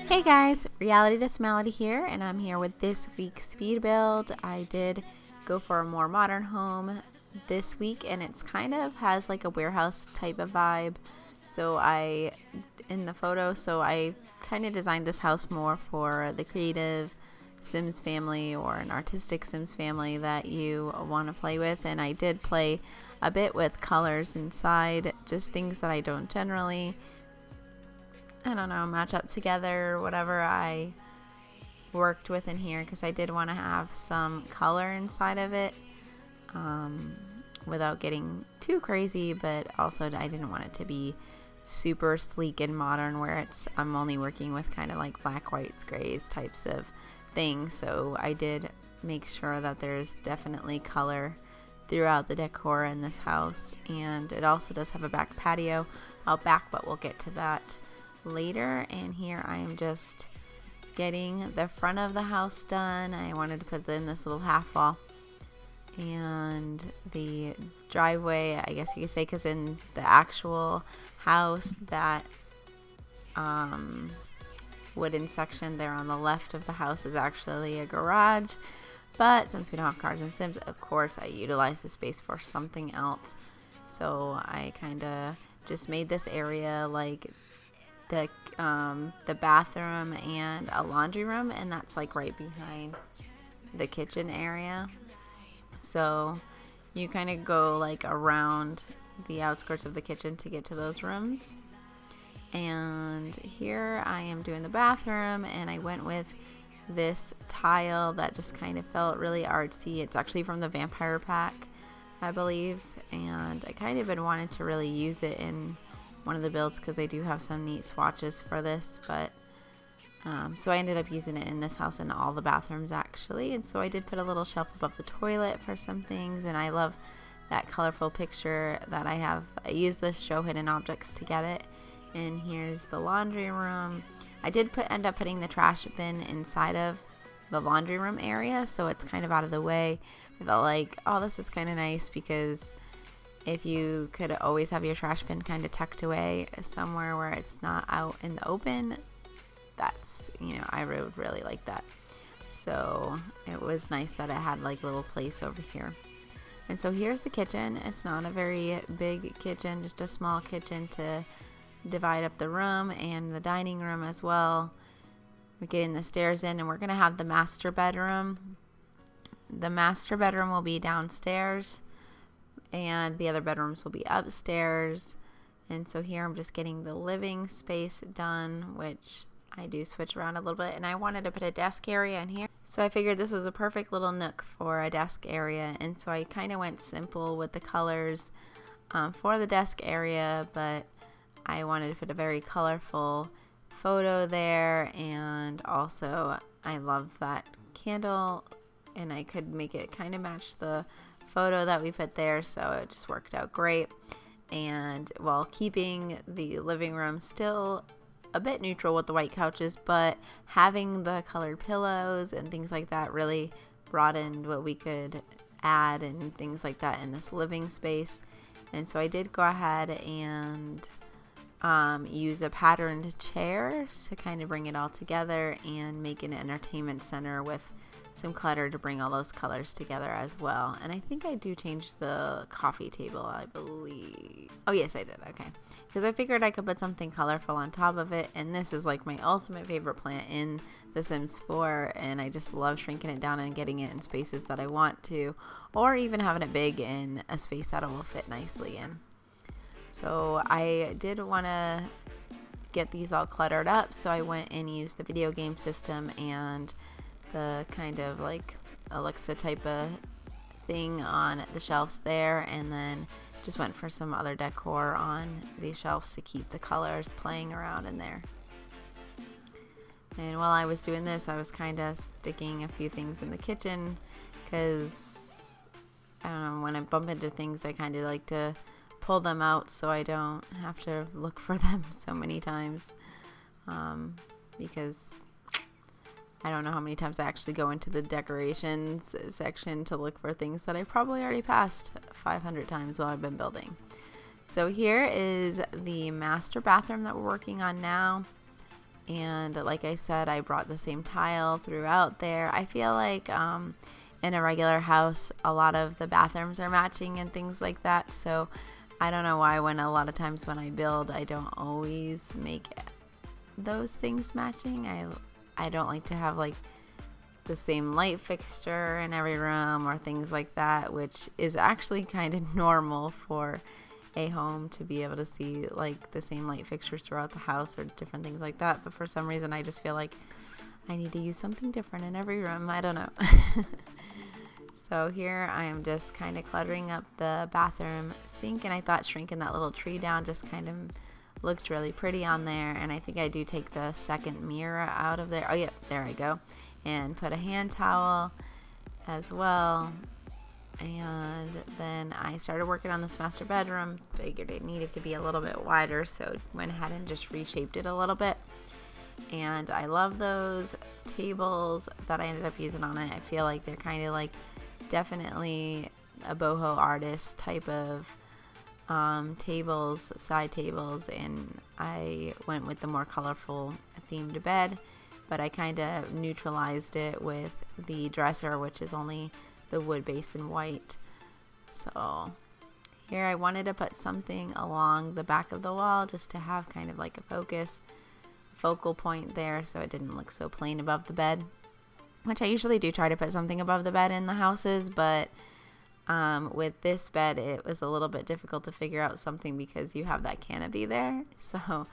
Hey guys, Reality to Smelody here, and I'm here with this week's speed build. I did go for a more modern home this week, and it's kind of has like a warehouse type of vibe. In the photo, I kind of designed this house more for the creative Sims family or an artistic Sims family that you want to play with. And I did play a bit with colors inside, just things that I don't generally match up together or whatever. I worked with in here because I did want to have some color inside of it without getting too crazy, but also I didn't want it to be super sleek and modern where I'm only working with kind of like black, whites, grays types of things. So I did make sure that there's definitely color throughout the decor in this house, and it also does have a back patio out back, but we'll get to that later. And here I am just getting the front of the house done. I wanted to put in this little half wall and the driveway, I guess you could say, because in the actual house, that wooden section there on the left of the house is actually a garage. But since we don't have cars and Sims, of course I utilize the space for something else. So I kind of just made this area like the bathroom and a laundry room, and that's like right behind the kitchen area. So you kind of go like around the outskirts of the kitchen to get to those rooms. And here I am doing the bathroom, and I went with this tile that just kind of felt really artsy. It's actually from the Vampire Pack, I believe, and I kind of been wanting to really use it in one of the builds because I do have some neat swatches for this. But so I ended up using it in this house in all the bathrooms actually. And so I did put a little shelf above the toilet for some things, and I love that colorful picture that I have. I used this show hidden objects to get it. And here's the laundry room. I did end up putting the trash bin inside of the laundry room area, so it's kind of out of the way. I felt like, oh, this is kind of nice, because if you could always have your trash bin kind of tucked away somewhere where it's not out in the open, that's, I would really like that. So it was nice that it had like a little place over here. And so here's the kitchen. It's not a very big kitchen, just a small kitchen to divide up the room and the dining room as well. We're getting the stairs in, and we're going to have the master bedroom. The master bedroom will be downstairs, and the other bedrooms will be upstairs. And so here I'm just getting the living space done, which I do switch around a little bit. And I wanted to put a desk area in here, so I figured this was a perfect little nook for a desk area. And so I kind of went simple with the colors for the desk area, but I wanted to put a very colorful photo there, and also I love that candle, and I could make it kind of match the photo that we put there, so it just worked out great. And while keeping the living room still a bit neutral with the white couches, but having the colored pillows and things like that really broadened what we could add and things like that in this living space. And so I did go ahead and use a patterned chair to kind of bring it all together and make an entertainment center with some clutter to bring all those colors together as well. And I think I do change the coffee table, I believe. Oh yes, I did. Okay, because I figured I could put something colorful on top of it. And this is like my ultimate favorite plant in The Sims 4, and I just love shrinking it down and getting it in spaces that I want to, or even having it big in a space that it will fit nicely in. So I did want to get these all cluttered up, so I went and used the video game system and the kind of like Alexa type of thing on the shelves there, and then just went for some other decor on the shelves to keep the colors playing around in there. And while I was doing this, I was kind of sticking a few things in the kitchen, because I don't know, when I bump into things I kind of like to pull them out so I don't have to look for them so many times, because I don't know how many times I actually go into the decorations section to look for things that I probably already passed 500 times while I've been building. So here is the master bathroom that we're working on now. And like I said, I brought the same tile throughout there. I feel like in a regular house, a lot of the bathrooms are matching and things like that. So I don't know why when a lot of times when I build, I don't always make those things matching. I don't like to have like the same light fixture in every room or things like that, which is actually kind of normal for a home to be able to see like the same light fixtures throughout the house or different things like that. But for some reason, I just feel like I need to use something different in every room. I don't know. So here I am just kind of cluttering up the bathroom sink, and I thought shrinking that little tree down just kind of looked really pretty on there. And I think I do take the second mirror out of there. Oh yeah, there I go. And put a hand towel as well. And then I started working on this master bedroom. Figured it needed to be a little bit wider, so went ahead and just reshaped it a little bit. And I love those tables that I ended up using on it. I feel like they're kind of like definitely a boho artist type of tables, side tables, and I went with the more colorful themed bed, but I kind of neutralized it with the dresser, which is only the wood base in white. So here I wanted to put something along the back of the wall just to have kind of like a focal point there, so it didn't look so plain above the bed, which I usually do try to put something above the bed in the houses, but with this bed it was a little bit difficult to figure out something because you have that canopy there. So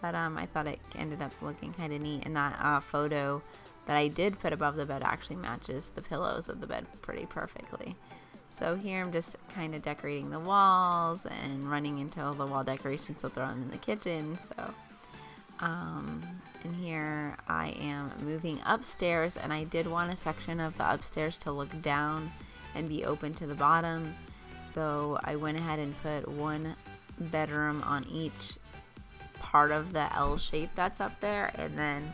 but I thought it ended up looking kind of neat, and that photo that I did put above the bed actually matches the pillows of the bed pretty perfectly. So here I'm just kind of decorating the walls and running into all the wall decorations, so throw them in the kitchen. So and here I am moving upstairs, and I did want a section of the upstairs to look down and be open to the bottom. So I went ahead and put one bedroom on each part of the L shape that's up there, and then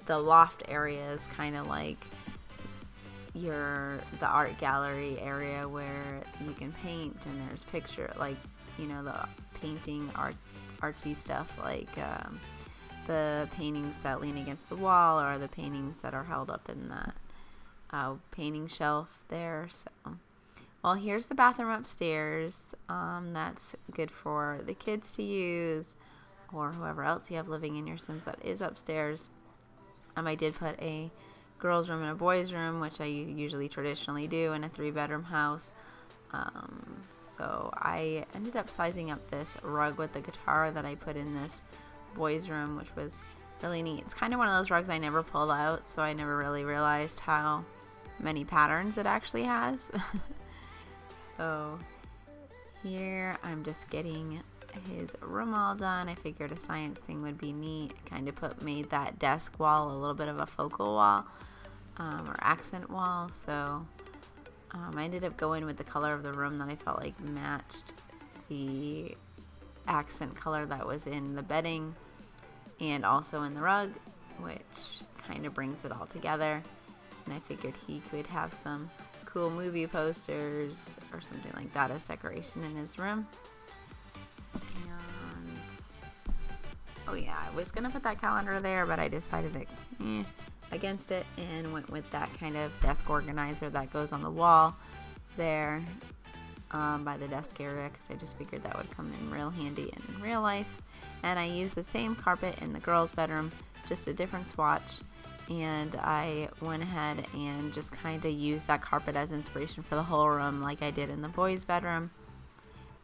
the loft area is kind of like the art gallery area where you can paint, and there's picture like, you know, the painting artsy stuff like the paintings that lean against the wall, or the paintings that are held up in that painting shelf there. So well, here's the bathroom upstairs. That's good for the kids to use, or whoever else you have living in your Sims that is upstairs. I did put a girls' room and a boys' room, which I usually traditionally do in a 3-bedroom house. So I ended up sizing up this rug with the guitar that I put in this boys' room, which was really neat. It's kind of one of those rugs I never pulled out, so I never really realized how many patterns it actually has. So here I'm just getting his room all done. I figured a science thing would be neat. Kind of made that desk wall a little bit of a focal wall, or accent wall. So I ended up going with the color of the room that I felt like matched the accent color that was in the bedding and also in the rug, which kind of brings it all together. And I figured he could have some cool movie posters or something like that as decoration in his room. Oh yeah, I was gonna put that calendar there, but I decided against it and went with that kind of desk organizer that goes on the wall there by the desk area, because I just figured that would come in real handy in real life. And I used the same carpet in the girls' bedroom, just a different swatch, and I went ahead and just kind of used that carpet as inspiration for the whole room like I did in the boys' bedroom.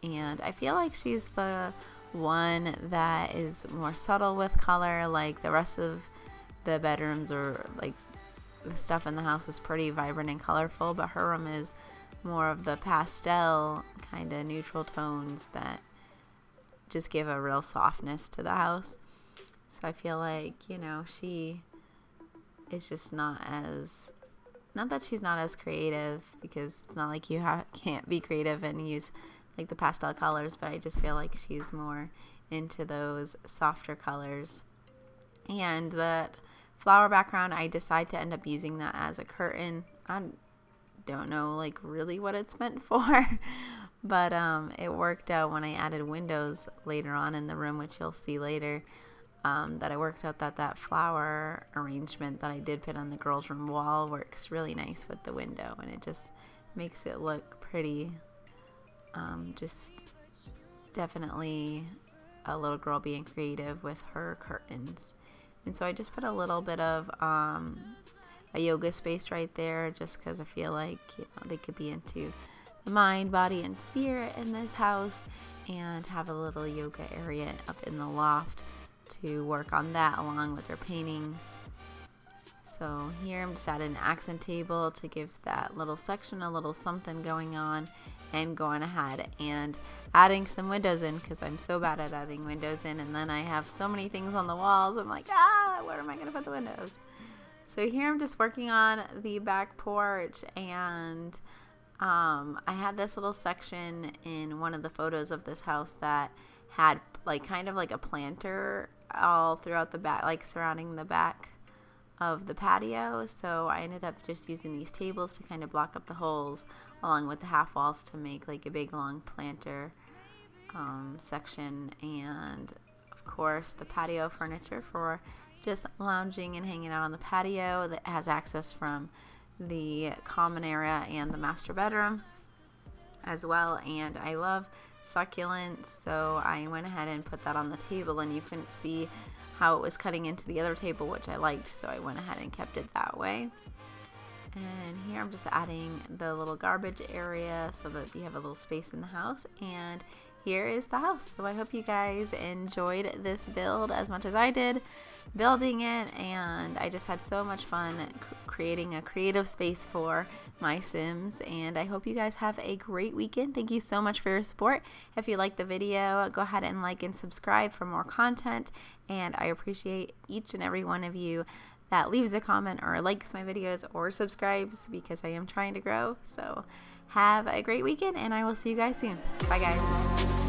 And I feel like she's the one that is more subtle with color. Like the rest of the bedrooms, or like the stuff in the house, is pretty vibrant and colorful, but her room is more of the pastel kind of neutral tones that just give a real softness to the house. So I feel like, you know, she is just not that she's not as creative, because it's not like you can't be creative and use like the pastel colors, but I just feel like she's more into those softer colors. And the flower background, I decide to end up using that as a curtain. I don't know like really what it's meant for, but it worked out when I added windows later on in the room, which you'll see later. that I worked out that flower arrangement that I did put on the girls' room wall works really nice with the window, and it just makes it look pretty. Just definitely a little girl being creative with her curtains. And so I just put a little bit of a yoga space right there, just because I feel like, you know, they could be into the mind, body, and spirit in this house, and have a little yoga area up in the loft to work on that along with their paintings. So here I'm just at an accent table to give that little section a little something going on, and going ahead and adding some windows in, because I'm so bad at adding windows in, and then I have so many things on the walls. I'm like, where am I going to put the windows? So here I'm just working on the back porch, and I had this little section in one of the photos of this house that had like kind of like a planter all throughout the back, like surrounding the back of the patio. So I ended up just using these tables to kind of block up the holes, along with the half walls, to make like a big long planter section. And of course the patio furniture for just lounging and hanging out on the patio, that has access from the common area and the master bedroom as well. And I love succulents, so I went ahead and put that on the table, and you couldn't see how it was cutting into the other table, which I liked, so I went ahead and kept it that way. And here I'm just adding the little garbage area so that you have a little space in the house. And here is the house. So I hope you guys enjoyed this build as much as I did building it, and I just had so much fun creating a creative space for my Sims, and I hope you guys have a great weekend. Thank you so much for your support. If you liked the video, go ahead and like and subscribe for more content, and I appreciate each and every one of you that leaves a comment or likes my videos or subscribes, because I am trying to grow. So have a great weekend, and I will see you guys soon. Bye guys.